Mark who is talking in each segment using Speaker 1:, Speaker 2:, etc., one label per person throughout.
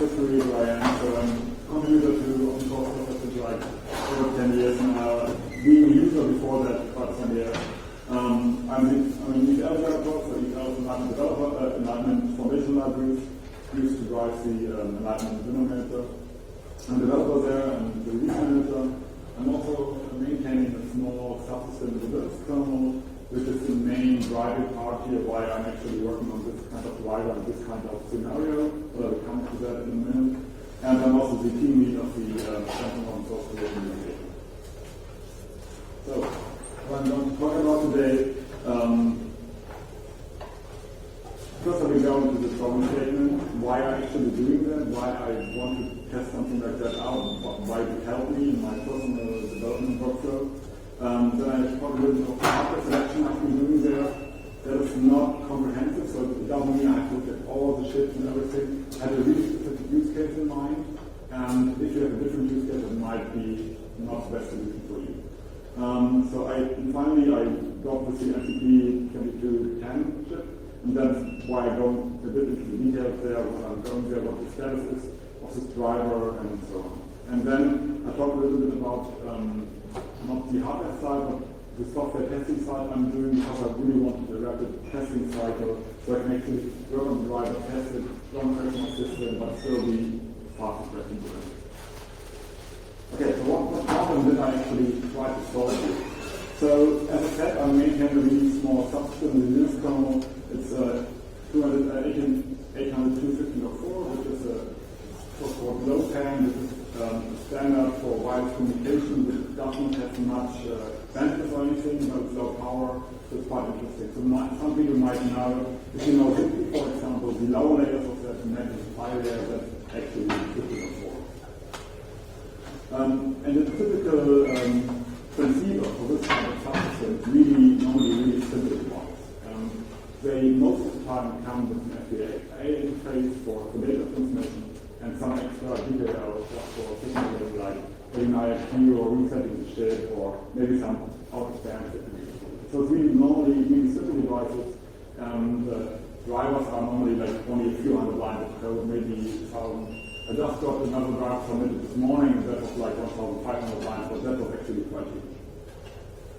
Speaker 1: history who I am. So I'm a contributor to open source software since like over 10 years now. Being a user before that, about 10 years. I'm an ETL developer, so ETL is Enlightenment developer, Enlightenment Foundation Libraries, used to drive the Enlightenment denominator. I'm a developer there and the release manager. I'm also maintaining a small subsystem in the Linux kernel, which is the main driving part here why I'm actually working on this kind of driver and this kind of scenario. But I will come to that in a minute. And I'm also the team lead of the Center on Source Communication. So, what I'm going to talk about today, first I will go into the problem statement, why I'm actually doing that, why I want to test something like that out, why it would help me in my personal development workflow. Then I talk a little bit of the hardware selection I've been doing there. That is not comprehensive, so it doesn't mean I have to look at all the shit and everything. I have a really specific use case in mind, and if you have a different use case, it might be not the best solution for you. Finally I got with the MCP 2210 chip, and that's why I go a bit into the details there, what I'm going there, what the status is of this driver, and so on. And then I talk a little bit about not the hardware side, but the software testing side I'm doing because I really wanted a rapid testing cycle, so I can actually work on the driver, test it, run my system, but still be fast as I can do it. Okay, so what problem did I actually try to solve here? So, as I said, I maintain a really small subsystem in the Linux kernel. It's 802.15.04, which is a so-called low pan, which is a standard for wireless communication, which doesn't have much bandwidth or anything, but it's low power, so it's quite interesting. So some people might know, if you know ZigBee, for example, the lower layers of that net is SPI layer, that's actually 15.04. And the typical transceiver for this kind of subsystem really simple ones. They most of the time come with an FPA interface for data transmission and some extra details for signaling like getting IFQ or resetting the chip or maybe some out of band distribution. So it's really simple devices, and drivers are normally like only a few hundred lines of code, maybe 1,000. I just got another drive submitted this morning, and that was like 1,500 lines, but that was actually quite huge.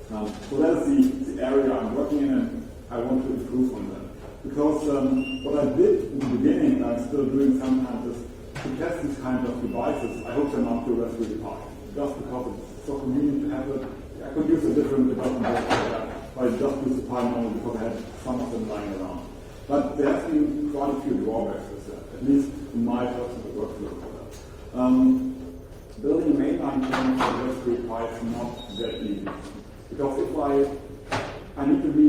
Speaker 1: So that's the area I'm working in, and I want to improve on that. Because what I did in the beginning, and I'm still doing sometimes, is to test these kind of devices. I hope they're not too Raspberry Pi. Just because it's so convenient to have it, I could use a different development board for that, but I just use the Pi normally because I had some of them lying around. But there have been quite a few drawbacks with that, at least in my personal workflow for that. Building a mainline chain for Raspberry Pi is not that easy. Because if I need to be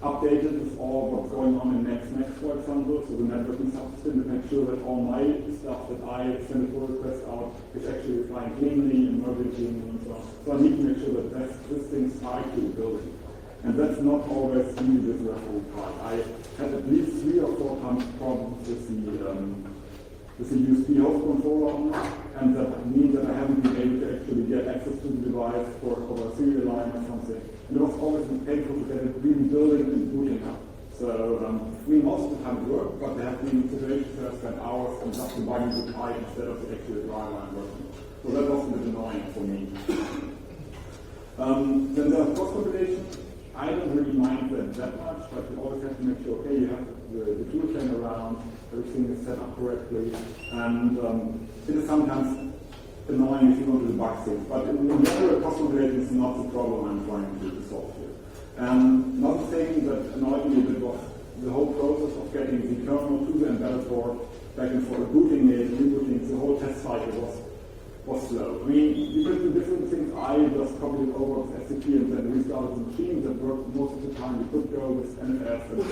Speaker 1: updated with all what's going on in next, for example, so the networking subsystem, to make sure that all my stuff that I send a pull request out is actually replying cleanly and merging cleanly and so on. So I need to make sure that this thing's tied to the building. And that's not always easy with Raspberry Pi. I had at least 3 or 4 times problems with the USB host controller on it, and that means that I haven't been able to actually get access to the device for a serial line or something. And it was always painful to get it really building and booting up. So, most of the time it worked, but there have been situations where I spent hours on just debugging the Pi instead of the actual driver I'm working. So that was a bit annoying for me. Then there's cross-compilation. I don't really mind that much, but you always have to make sure, okay, you have the tool chain around, everything is set up correctly, and it is sometimes annoying if you want to debug things, but in general, cross-compilation is not the problem I'm trying to solve here. Another thing that annoyed me a bit was the whole process of getting the kernel to the embedded board, back and forth, booting it, rebooting, the whole test cycle was slow. I mean, you could do different things. I just copied it over with SCP and then restarted the machine. That worked most of the time. You could go with NFS and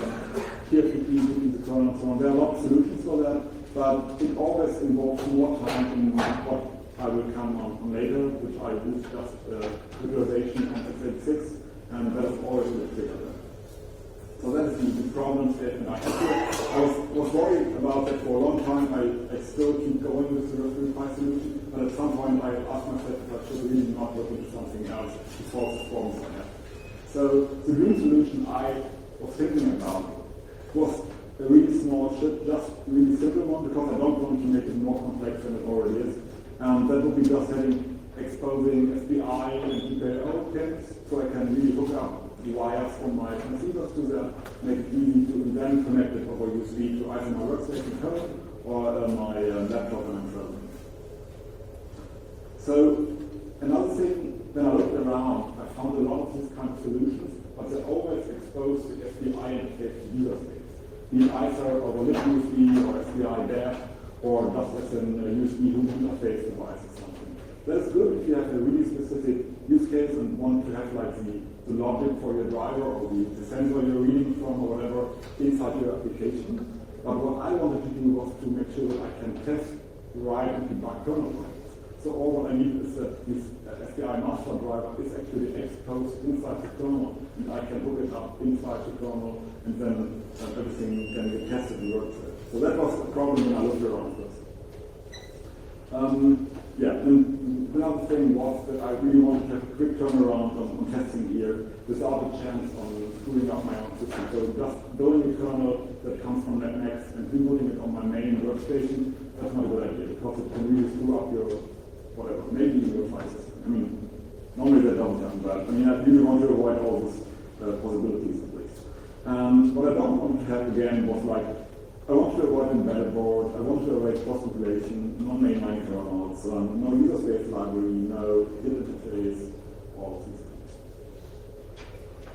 Speaker 1: TFTP, booting the kernel and so on. There are a lot of solutions for that, but it always involves more time in what I will come on later, which I use just virtualization on x86, and that is always a bit bigger there. So that is the problem statement I have here. I was worried about that for a long time. I still keep going with the Raspberry Pi solution, but at some point I asked myself if I should really not look into something else to solve the problems I have. So the dream solution I was thinking about was a really small chip, just a really simple one, because I don't want to make it more complex than it already is. That would be just exposing SPI and GPIO pins, so I can really hook up the wires from my transceivers to that, make it easy to then connect it over USB to either my workstation code or my laptop when I'm traveling. So another thing, when I looked around, I found a lot of these kind of solutions, but they're always exposed to SPI interface to user space, be it either over lit USB or SPI dash, or just as a USB interface device or something. That's good if you have a really specific use case and want to have like the logic for your driver or the sensor you're reading from or whatever inside your application. But what I wanted to do was to make sure that I can test, write, and debug kernel files. So all what I need is that this SPI master driver is actually exposed inside the kernel, and I can hook it up inside the kernel, and then everything can get tested and works. So that was the problem when I looked around first. And another thing was that I really wanted to have a quick turnaround on testing here without a chance on screwing up my own system. So just building a kernel that comes from NetMax and rebooting it on my main workstation, that's not a good idea because it can really screw up your whatever, maybe even your file system. I mean, normally that doesn't happen, but I mean, I really want to avoid all these possibilities at least. What I don't want to have again was like, I want to avoid embedded board, I want to avoid cross-compilation, no mainline kernels, no user space library, no hidden interface, all of these things.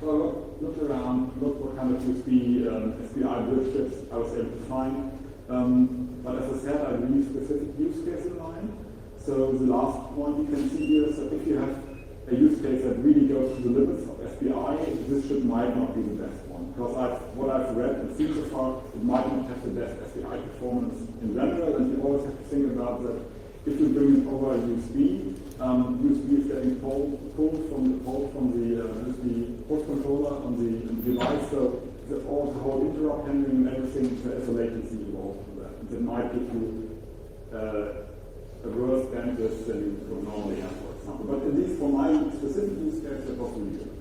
Speaker 1: So I looked around, looked what kind of USB, SPI bridge chips I was able to find. But as I said, I had a really specific use case in mind. So the last point you can see here is that if you have a use case that really goes to the limits of SPI, this chip might not be the best one. Because what I've read and seen so far, it might not have the best SPI performance in general, and you always have to think about that if you bring it over USB, USB is getting pulled from the USB host controller on the device, so the whole interrupt handling and everything, there is a latency involved in that. It might give you a worse bandwidth than you would normally have, for example. But at least for my specific use case, that was really good.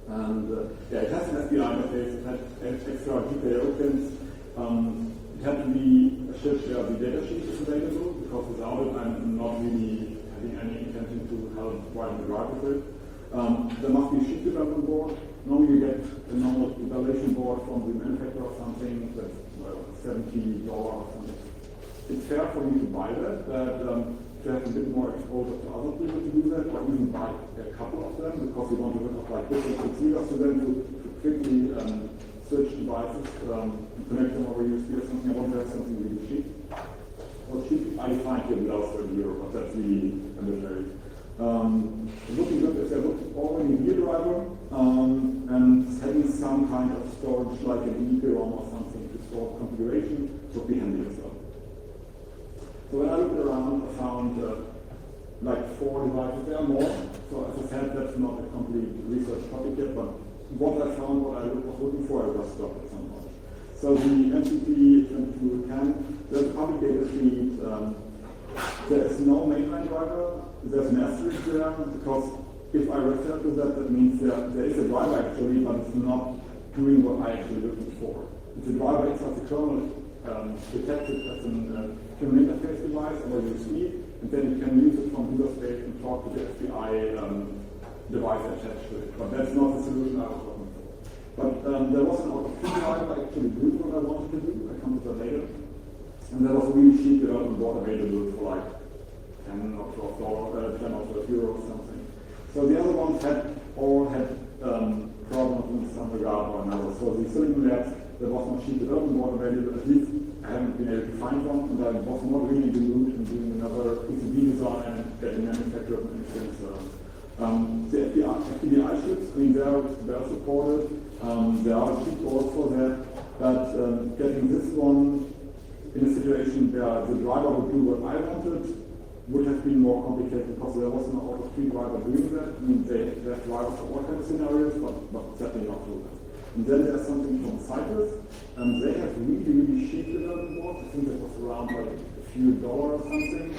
Speaker 1: And it has an SPI interface, it had extra GPIO pins. It had to be a chip where the data sheet is available, because without it, I'm not really having any intention to help write the driver with it. There must be a sheet development board. Normally you get a normal evaluation board from the manufacturer or something that's $70 or something. It's fair for me to buy that, but to have a bit more exposure to other people to do that, or even buy a couple of them, because we want to look at like different receivers to them to quickly switch devices, connect them over USB or something. I want to have something really cheap. Well, cheap, I find here below €30, but that's really arbitrary. Looking good if there was already a driver and having some kind of storage like an EEPROM or something to store configuration would be handy as well. So when I looked around, I found like 4 devices. There are more. So as I said, that's not a complete research topic yet, but what I found, what I was looking for, I just stopped at some point. So the MCP 2210, there's a public data sheet. There is no mainline driver. There's an asterisk there, because if I refer to that, that means there is a driver actually, but it's not doing what I actually looking for. It's a driver inside the kernel, detected as an human interface device over USB, and then you can use it from user space and talk to the SPI device attached to it. But that's not the solution I was looking for. But there was an out-of-print driver I actually grew what I wanted to do. I come to that later. And there was a really cheap development board available for like 10 or 12 euros or something. So the other ones all had problems in some regard or another. So the Silicon Labs, there was no cheap development board available. At least I haven't been able to find one, and I was not really in the mood in doing another PCB design and getting manufactured and things. The FPI chips, I mean, they're well supported. There are cheap boards for that, but getting this one in a situation where the driver would do what I wanted would have been more complicated, because there was no out-of-print driver doing that. I mean, they have drivers for all kinds of scenarios, but certainly not do that. And then there's something from Cypress, and they have really cheap development boards. I think that was around like a few dollars or something.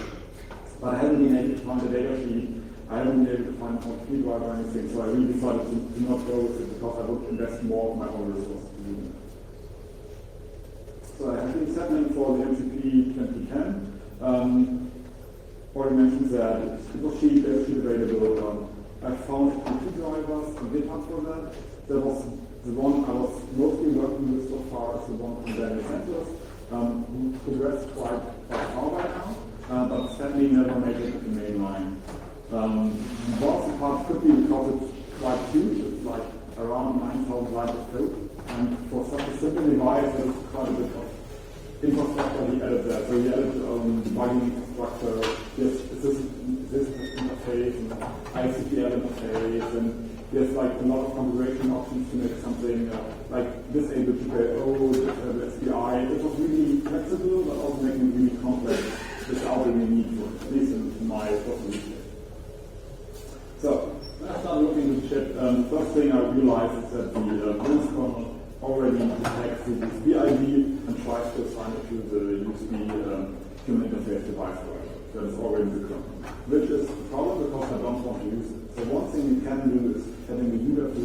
Speaker 1: But I haven't been able to find the data sheet. I haven't been able to find a free driver or anything, so I really decided to not go with it, because I would invest more of my own resources to do that. is happening for the MCP 2010. Already mentioned that it was cheap, there's cheap available. I found two drivers on GitHub for that. There was the one I was mostly working with so far is the one from Daniel Santos, who progressed quite far by now, but sadly never made it to the main line. One of the parts could be because it's quite huge, it's like around 9,000 lines of code, and for such a simple device, there's quite a bit of infrastructure he added there. So he added debugging infrastructure, this interface, and ICTL interface, and there's like a lot of configuration options to make something like disable GPIO, disable SPI. It was really flexible, but also making it really complex without any need for it, at least in my personal use case. So, when I started looking at the chip, the first thing I realized is that the Linux kernel already detects the USB ID and tries to assign it to the USB human interface device driver. That is already the kernel, which is a problem because I don't want to use it. So one thing you can do is having the user to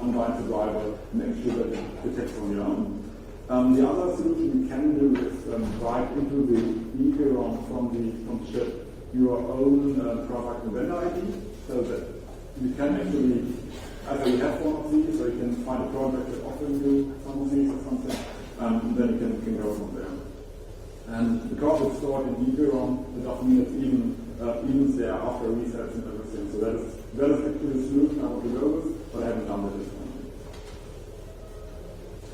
Speaker 1: unbind the driver and make sure that it detects on your own. The other solution you can do is write into the EEPROM from the chip your own product and vendor ID, so that you can actually either you have one of these, or you can find a project that offers you some of these or something, and then you can go from there. And because it's stored in EEPROM, it doesn't mean it's even there after resets and everything. So that is actually the solution I want to go with, but I haven't done that this one.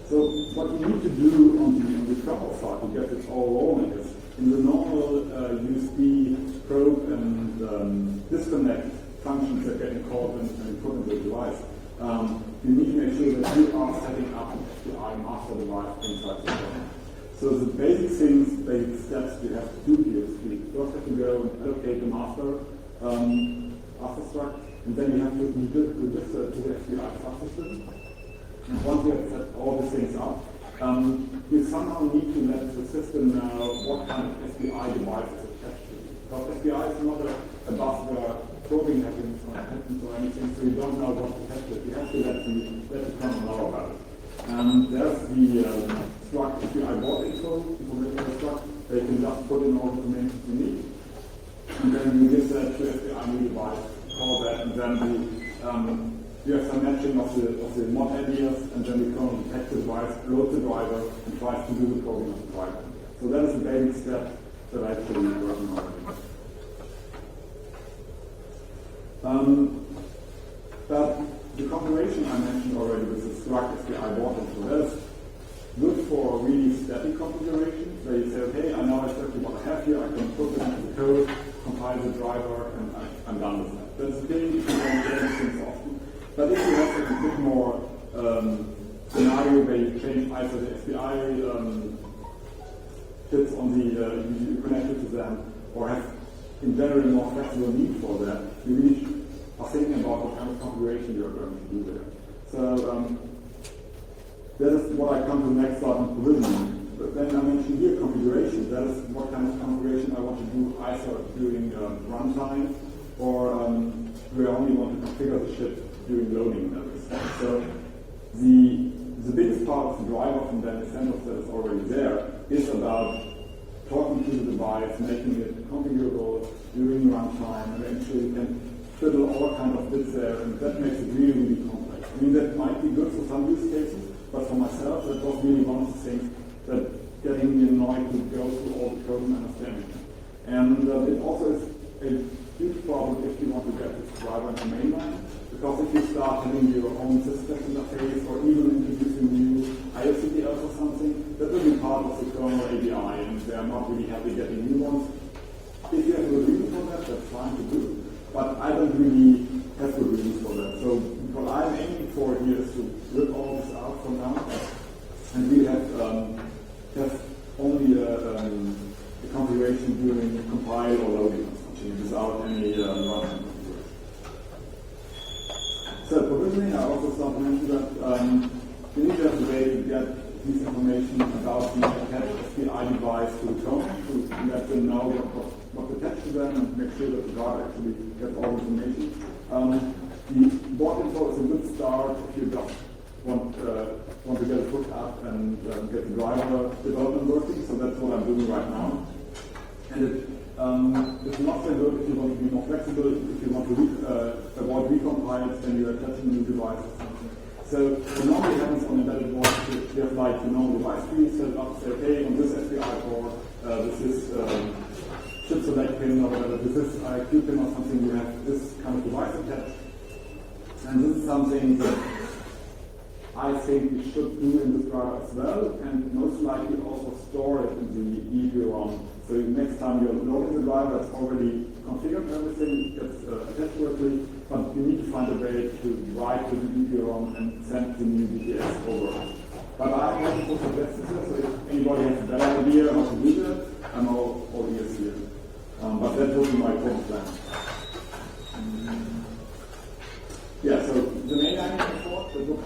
Speaker 1: So what you need to do on the kernel side to get this all rolling is in the normal USB probe and disconnect functions that get called and put into the device. You need to make sure that you are setting up an SPI master device inside the kernel. So the basic things, basic steps you have to do here is you first have to go and allocate the master struct, and then you have to register to the SPI subsystem. And once you have set all these things up, you somehow need to let the system know what kind of SPI device is attached to it. Because SPI is not a bus where probing happens or anything, so you don't know what to attach to it. You have to let the kernel know about it. There's the struct SPI board information struct, where you can just put in all the information you need. And then you give that to SPI new device, call that, and then you have some matching of the mod ideas, and then the kernel detects the device, loads the driver, and tries to do the probing of the driver. So that is the basic step that I actually working on. But the configuration I mentioned already with the struct SPI board info, that is good for really static configurations, where you say, okay, I know exactly what I have here, I can put it into the code, compile the driver, and I'm done with that. That's the thing, you can change things often. But if you have a bit more scenario where you change either the SPI bits on you connect it to them, or have in general more flexible need for that, you really are thinking about what kind of configuration you're going to do there. So that is what I come to next on provisioning. But then I mentioned here configuration. That is what kind of configuration I want to do either during runtime or where I only want to configure the chip during loading and everything. So the biggest part of the driver from that incentives that is already there is about talking to the device, making it configurable during runtime, and making sure you can fiddle all kinds of bits there, and that makes it really, really complex. I mean, that might be good for some use cases, but for myself, that was really one of the things that getting me annoyed to go through all the code and understand it. And it also is a huge problem if you want to get this driver into mainline, because if you start having your own system interface or even introducing new IOCTLs or something, that will be part of the kernel API, and they are not really happy getting new ones. If you have a good reason for that, that's fine to do, but I don't really have good reasons for that. So what I'm aiming for here is to rip all this out for now, and we have only a configuration during compile or loading or something without any runtime configuration. So provisioning, I also start to mention that you need to have a way to get this information about the attached SPI device to the kernel to let them know what's attached to them and make sure that the driver actually gets all the information. The board info is a good start if you just want want to get it hooked up and get the driver development working. So that's what I'm doing right now. And it's not so good if you want to be more flexible, if you want to avoid recompiles when you're attaching a new device or something. So what normally happens on embedded boards, you have like the normal device tree set up, say, okay, on this SPI board, this is chip select pin or whatever, this is IQ pin or something, you have this kind of device attached. And this is something that I think we should do in this driver as well, and most likely also store it in the EEPROM. So next time you're loading the driver, it's already configured, everything gets attached correctly, but you need to find a way to write to the EEPROM and send the new BTS over. But I'm looking for suggestions here, so if anybody has a better idea how to do that, I'm all ears here. But that would be my current plan. Yeah, so the main idea for the book,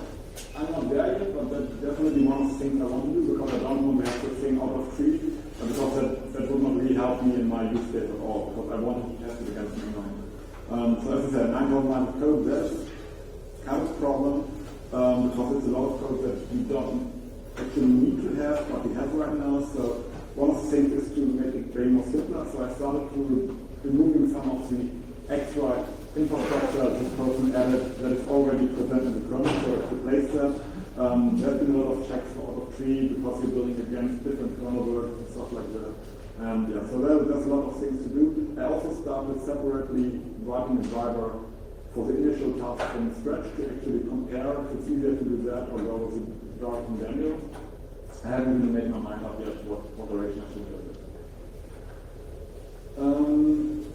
Speaker 1: I'm not there yet, but that's definitely one of the things I want to do, because I don't want to have the thing out of tree, because that would not really help me in my use case at all, because I wanted to test it against mainline. So as I said, 9,000 lines of code, that's kind of a problem, because it's a lot of code that we don't actually need to have, but we have right now. So one of the things is to make it way more simpler. So I started to removing some of the extra infrastructure this person added that is already present in the kernel, so to replace that. There's been a lot of checks for out of tree because you're building against different kernel words and stuff like that. Yeah, so there's a lot of things to do. I also started separately writing a driver for the initial task from scratch to actually compare if it's easier to do that or go with the driver from Daniel. I haven't really made my mind up yet what direction I should go with.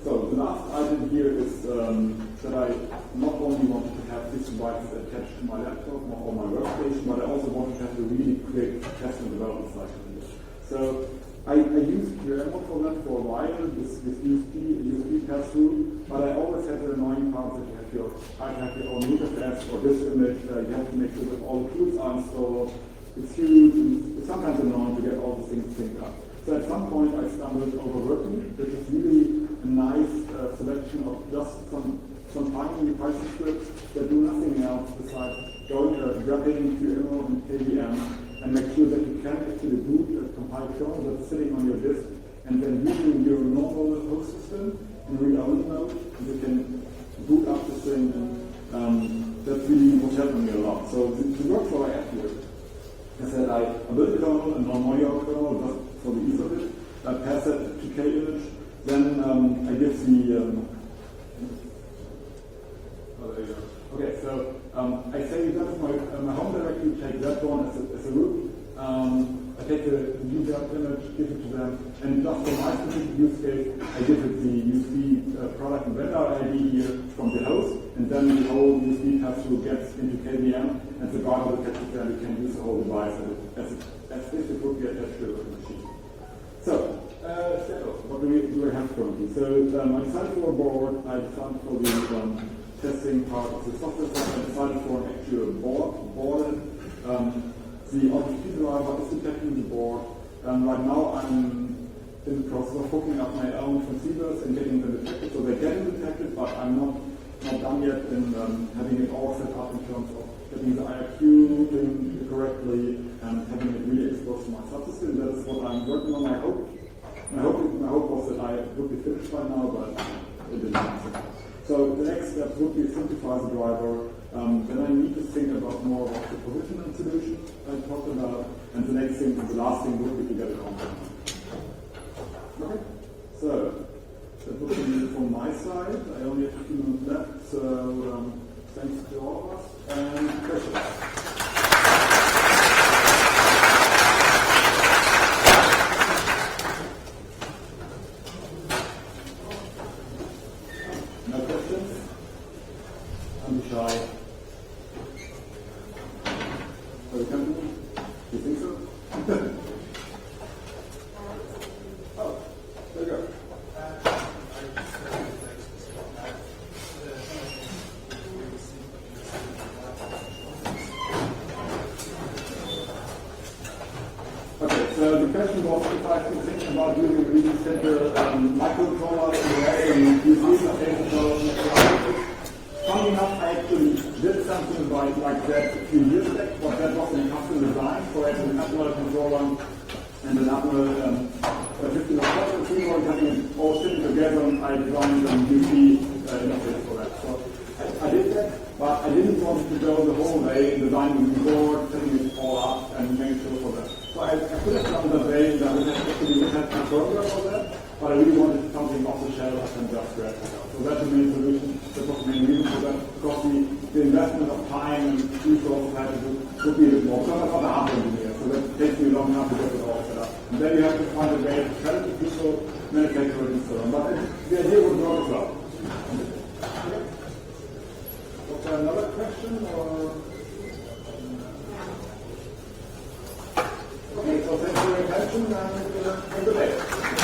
Speaker 1: So the last item here is that I not only wanted to have these devices attached to my laptop or my workstation, but I also wanted to have a really quick test and development cycle in this. So I used QMO for that for a while, this USB pass-through, but I always had the annoying part that you have your own interface or this image, you have to make sure that all the tools are installed. It's huge, and it's sometimes annoying to get all the things synced up. So at some point I stumbled over Working, which is really a nice selection of just some tiny Python scripts that do nothing else besides grabbing QMO and KVM and make sure that you can actually boot a compiled kernel that's sitting on your disk, and then using your normal host system in read-only mode, you can boot up this thing, and that's really what helped me a lot. So the workflow I have here, I said I built a kernel, a non-modular kernel, just for the ease of it. I pass that to K-image, then I give the there you go. Okay, so I say that is my home directory, take that one as a root. I take the user image, give it to them, and just for my specific use case, I give it the USB product and vendor ID here from the host, and then the whole USB pass-through gets into KVM, and the driver will catch it there, and you can use the whole device as if it would be attached to a virtual machine. So, what do we have currently? So, I decided for a board, I decided for the testing part of the software side, I decided for an actual board. The OTP driver is detecting the board. Right now I'm in the process of hooking up my own transceivers and getting them detected. So they're getting detected, but I'm not done yet in having it all set up in terms of getting the IRQ doing correctly and having it really exposed to my subsystem. That's what I'm working on. My hope was that I would be finished by now, but it didn't happen. So the next step would be to simplify the driver. Then I need to think about more about the provisioning solution I talked about, and the next thing, the last thing would be to get a component. Okay, so that would be it from my side. I only have a few minutes left, so thanks to all of us, and questions. The question was if I could think about using really simple microcontrollers and funny enough, I actually did something like that a few years back, but that was the custom design for an Atmel controller and an Atmel 15 keyboard, having it all sitting together, and I designed a UP interface for that. So I did that, but I didn't want to go the whole way in designing the board, setting it all up, and making sure for that. So I could have done the way that we had a program for that, but I really wanted something off the shelf and just grab it out. So that's the main solution. That was the main reason for that, because the investment of time and resources had to could be a bit more. So I'm not a hardware engineer, so that takes me a long time to get it all set up. And then you have to find a way to sell it to people, manufacture it, and so on. But the idea would work as well. Okay. Was there another question, or? Okay, so thanks for your attention, and have a good day.